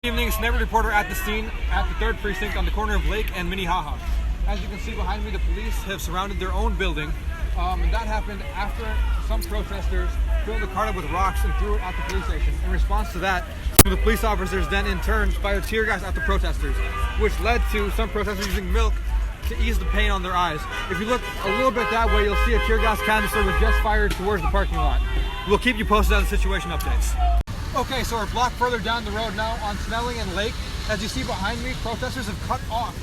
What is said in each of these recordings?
Good evening, it's Neighborhood Reporter at the scene at the 3rd Precinct on the corner of Lake and Minnehaha. As you can see behind me, the police have surrounded their own building, and that happened after some protesters filled the cart up with rocks and threw it at the police station. In response to that, the police officers then in turn fired tear gas at the protesters, which led to some protesters using milk to ease the pain on their eyes. If you look a little bit that way, you'll see a tear gas canister was just fired towards the parking lot. We'll keep you posted on the situation updates. Okay, so we're blocked further down the road now on Snelling and Lake. As you see behind me, protesters have cut off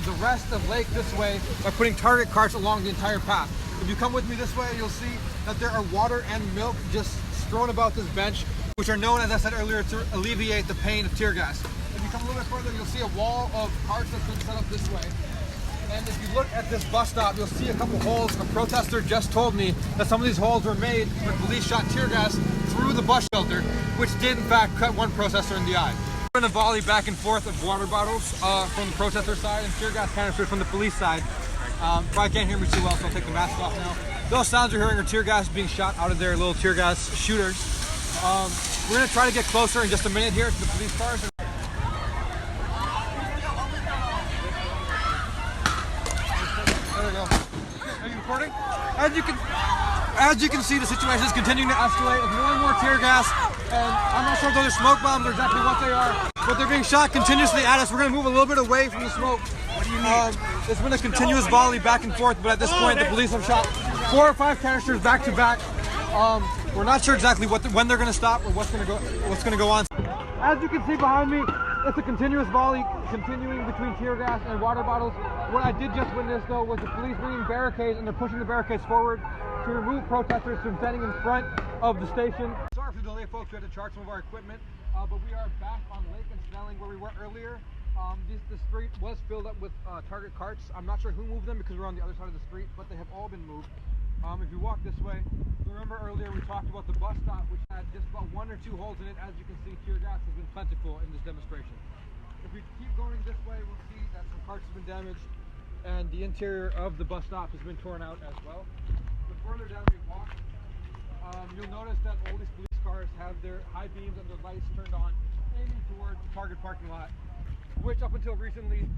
the rest of Lake this way by putting target carts along the entire path. If you come with me this way, you'll see that there are water and milk just strewn about this bench, which are known, as I said earlier, to alleviate the pain of tear gas. If you come a little bit further, you'll see a wall of carts that's been set up this way. And if you look at this bus stop, you'll see a couple holes. A protester just told me that some of these holes were made when police shot tear gas through the bus shelter, which did in fact cut one protester in the eye. We're in a volley back and forth of water bottles from the protester side and tear gas canisters from the police side. Probably can't hear me too well, so I'll take the mask off now. Those sounds you're hearing are tear gas being shot out of their little tear gas shooters. We're going to try to get closer in just a minute here to the police cars. There we go. Are you recording? As you can see, the situation is continuing to escalate with more and more tear gas, and I'm not sure if those are smoke bombs or exactly what they are, but they're being shot continuously at us. We're going to move a little bit away from the smoke. What do you mean? It's been a continuous volley back and forth, but at this point, the police have shot 4 or 5 canisters back to back. We're not sure exactly when they're going to stop or what's going to go on. As you can see behind me, it's a continuous volley continuing between tear gas and water bottles. What I did just witness, though, was the police bringing barricades, and they're pushing the barricades forward to remove protesters from standing in front of the station. Sorry for the delay, folks. We had to charge some of our equipment, but we are back on Lake and Snelling where we were earlier. The street was filled up with target carts. I'm not sure who moved them because we're on the other side of the street, but they have all been moved. If you walk this way, remember earlier we talked about the bus stop, which had just about 1 or 2 holes in it. As you can see, tear gas has been plentiful in this demonstration. If we keep going this way, we'll see that some parts have been damaged and the interior of the bus stop has been torn out as well. The further down we walk, you'll notice that all these police cars have their high beams and their lights turned on, aiming towards the target parking lot, which up until recently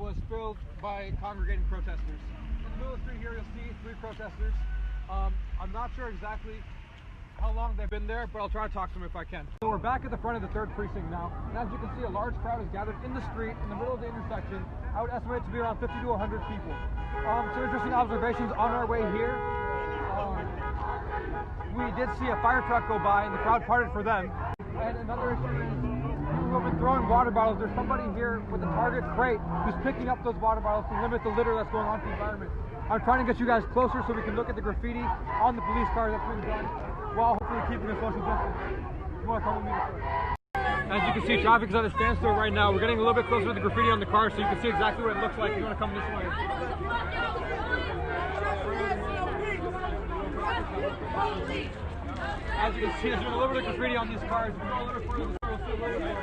was filled by congregating protesters. In the middle of the street here, you'll see 3 protesters. I'm not sure exactly how long they've been there, but I'll try to talk to them if I can. So we're back at the front of the 3rd Precinct now, and as you can see, a large crowd is gathered in the street in the middle of the intersection. I would estimate it to be around 50 to 100 people. Some interesting observations on our way here. We did see a fire truck go by, and the crowd parted for them. And another issue is people have been throwing water bottles. There's somebody here with a Target crate who's picking up those water bottles to limit the litter that's going on to the environment. I'm trying to get you guys closer so we can look at the graffiti on the police car that's been done, while hopefully keeping a social distance. You want to come with me this way? As you can see, traffic is at a standstill right now. We're getting a little bit closer to the graffiti on the car so you can see exactly what it looks like. You want to come this way? As you can see, there's a little bit of graffiti on these cars. We go a little bit further, we'll see a little bit more.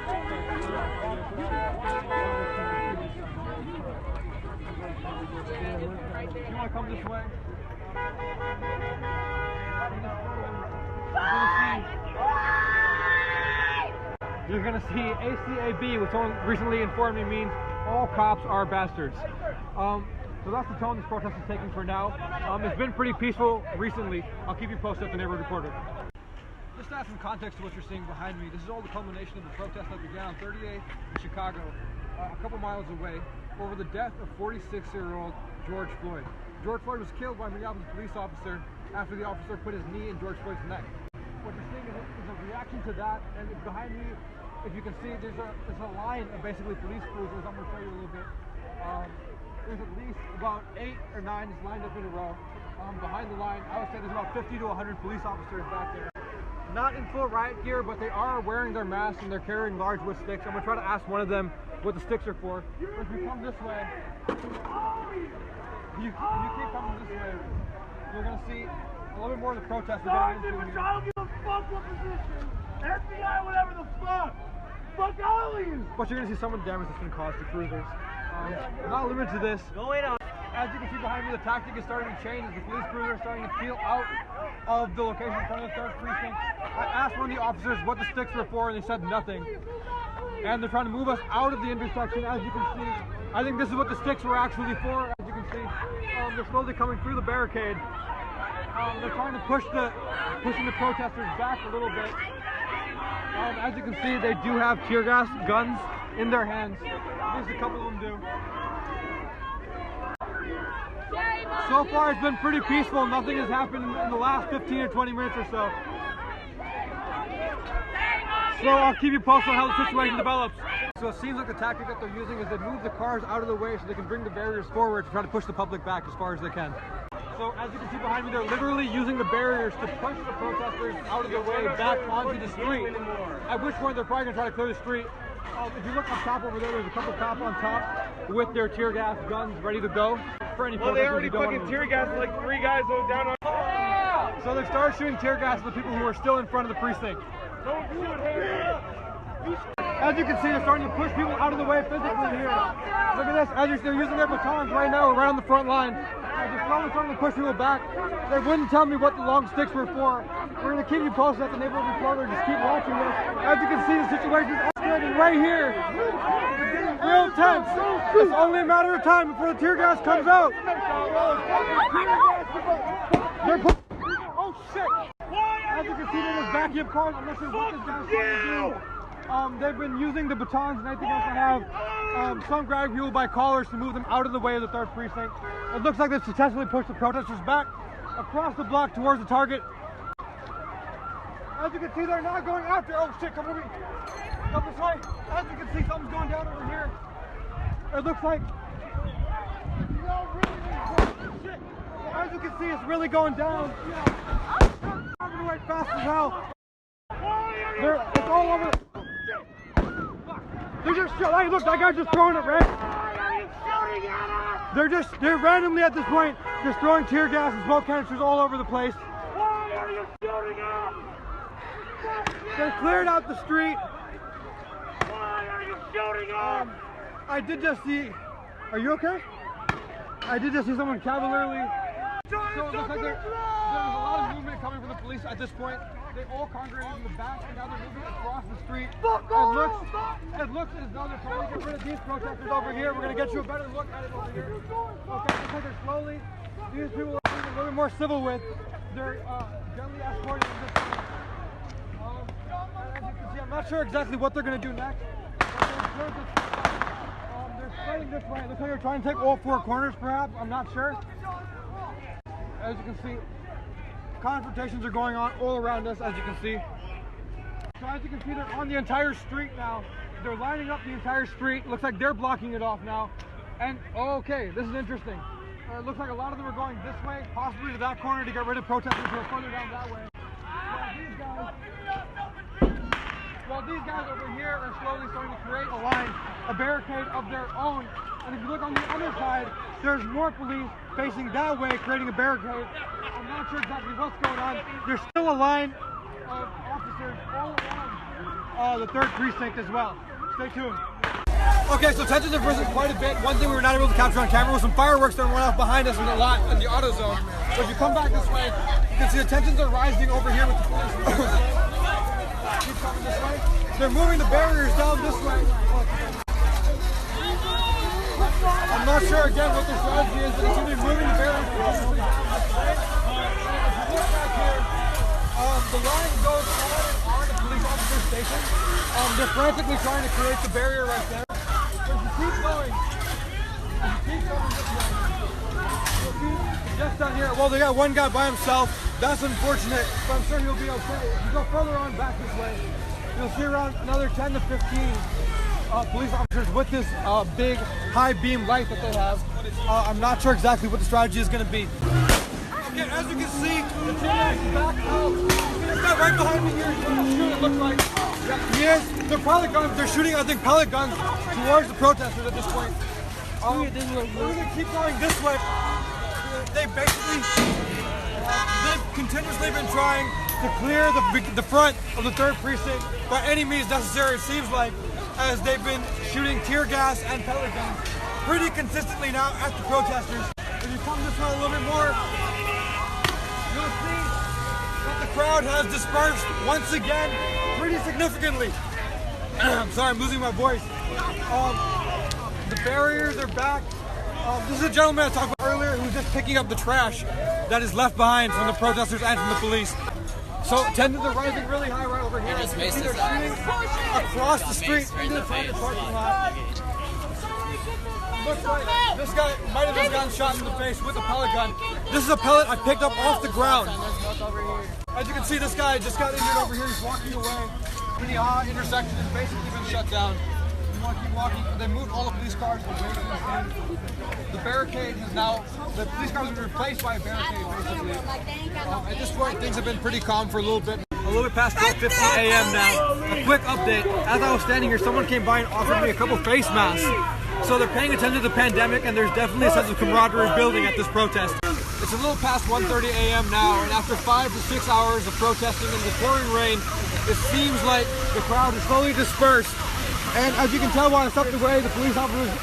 You want to come this way? You're going to see ACAB, which someone recently informed me means all cops are bastards. So that's the tone this protest is taking for now. It's been pretty peaceful recently. I'll keep you posted at the Neighborhood Reporter. Just to add some context to what you're seeing behind me, this is all the culmination of the protest that began on 38th in Chicago, a couple miles away, over the death of 46-year-old George Floyd. George Floyd was killed by a Minneapolis police officer after the officer put his knee in George Floyd's neck. What you're seeing is a reaction to that, and behind me, if you can see, there's a line of basically police cruisers. I'm going to show you a little bit. There's at least about 8 or 9 lined up in a row. Behind the line, I would say there's about 50 to 100 police officers back there. Not in full riot gear, but they are wearing their masks and they're carrying large wood sticks. I'm going to try to ask one of them what the sticks are for. If you come this way, you keep coming this way, you're going to see a little bit more of the protest we're getting into here. I don't give a fuck what position. FBI, whatever the fuck. Fuck all of you. But you're going to see some of the damage that's been caused to cruisers. Not limited to this. Going on. As you can see behind me, the tactic is starting to change as the police cruisers are starting to peel out of the location in front of the 3rd Precinct. I asked one of the officers what the sticks were for, and they said nothing. and they're trying to move us out of the intersection. As you can see, I think this is what the sticks were actually for. As you can see, they're slowly coming through the barricade. They're trying to pushing the protesters back a little bit. As you can see, they do have tear gas guns in their hands. At least a couple of them do. So far, it's been pretty peaceful. Nothing has happened in the last 15 or 20 minutes or so. So I'll keep you posted on how the situation develops. So it seems like the tactic that they're using is they move the cars out of the way so they can bring the barriers forward to try to push the public back as far as they can. So as you can see behind me, they're literally using the barriers to push the protesters out of the way back onto the street. At which point they're probably going to try to clear the street. If you look on top over there, there's a couple cops on top with their tear gas guns ready to go for any protesters. Well, they already fucking tear gassed like 3 guys down on. So they started shooting tear gas at the people who were still in front of the precinct. Don't shoot here. As you can see, they're starting to push people out of the way physically here. Look at this. They're using their batons right now, right on the front line. They're slowly starting to push people back. They wouldn't tell me what the long sticks were for. We're going to keep you posted at the neighborhood reporter. Just keep watching this. As you can see, the situation is escalating right here. It's getting real tense. It's only a matter of time before the tear gas comes out. They're oh shit! As you can see, there's vacuum cars. I'm not sure what this guy's trying to do. They've been using the batons and anything else to have some grabbing people by collars to move them out of the way of the 3rd precinct. It looks like they've successfully pushed the protesters back across the block towards the target. As you can see, they're now going after. Oh shit, come over. Come this way. As you can see, something's going down over here. It looks like. As you can see, it's really going down. I'm going right fast as hell. It's all over. They're just hey, look, that guy's just throwing it red. They're randomly at this point just throwing tear gas and smoke canisters all over the place. Why are you shooting us? They cleared out the street. Why are you shooting us? I did just see. Are you okay? I did just see someone cavalierly. So it looks like there's a lot of movement coming from the police at this point. They all congregated in the back and now they're moving across the street. It looks as though they're trying to get rid of these protesters over here. We're going to get you a better look at it over here. Okay, looks like they're slowly, these people are being a little bit more civil with. They're gently escorting them this way. As you can see, I'm not sure exactly what they're going to do next. But they're spreading this way. It looks like they're trying to take all 4 corners perhaps. I'm not sure. As you can see, confrontations are going on all around us, as you can see. So as you can see, they're on the entire street now. They're lining up the entire street. Looks like they're blocking it off now. And, okay, this is interesting. It looks like a lot of them are going this way, possibly to that corner to get rid of protesters who are further down that way. While these guys over here are slowly starting to create a line, a barricade of their own. And if you look on the other side, there's more police facing that way, creating a barricade. I'm not sure exactly what's going on. There's still a line of officers all around the 3rd precinct as well. Stay tuned. Okay, so tensions have risen quite a bit. One thing we were not able to capture on camera was some fireworks that went off behind us in the lot in the auto zone. So if you come back this way, you can see the tensions are rising over here with the police. Keep coming this way. They're moving the barriers down this way. I'm not sure again what their strategy is, but they seem to be moving the barriers down this way. If you look back here, the line goes on the police officer station. They're frantically trying to create the barrier right there. So if you keep going this way, you'll see just down here. Well, they got one guy by himself. That's unfortunate, but I'm sure he'll be okay. If you go further on back this way, you'll see around another 10 to 15 police officers with this big high beam light that they have. I'm not sure exactly what the strategy is going to be. Okay, as you can see, the team is back out. This guy right behind me here is going to shoot, it looks like. Yeah, he is. They're pellet guns. They're shooting, I think, pellet guns towards the protesters at this point. We're going to keep going this way. They've continuously been trying to clear the front of the 3rd precinct by any means necessary, it seems like, as they've been shooting tear gas and pellet guns pretty consistently now at the protesters. If you come this way a little bit more, you'll see that the crowd has dispersed once again pretty significantly. I'm sorry, I'm losing my voice. The barriers are back. This is a gentleman I talked about earlier who was just picking up the trash that is left behind from the protesters and from the police. So tensions are rising really high right over here. They're shooting across the street into the parking lot. Looks like this guy might have just gotten shot in the face with a pellet gun. This is a pellet I picked up off the ground. As you can see, this guy just got injured over here. He's walking away. Minnehaha intersection has basically been shut down. Keep walking. They moved all the police cars away from the scene. The barricade is now, the police cars have been replaced by a barricade basically. At this point, things have been pretty calm for a little bit. A little bit past 12:50 a.m. now. A quick update. As I was standing here, someone came by and offered me a couple face masks. So they're paying attention to the pandemic, and there's definitely a sense of camaraderie building at this protest. It's a little past 1:30 a.m. now, and after 5 to 6 hours of protesting in the pouring rain, it seems like the crowd is slowly dispersed. And as you can tell by the stepped away, the police officers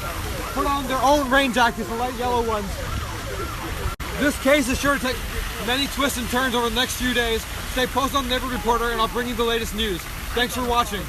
put on their own rain jackets, the light yellow ones. This case is sure to take many twists and turns over the next few days. Stay posted on the Neighborhood Reporter, and I'll bring you the latest news. Thanks for watching.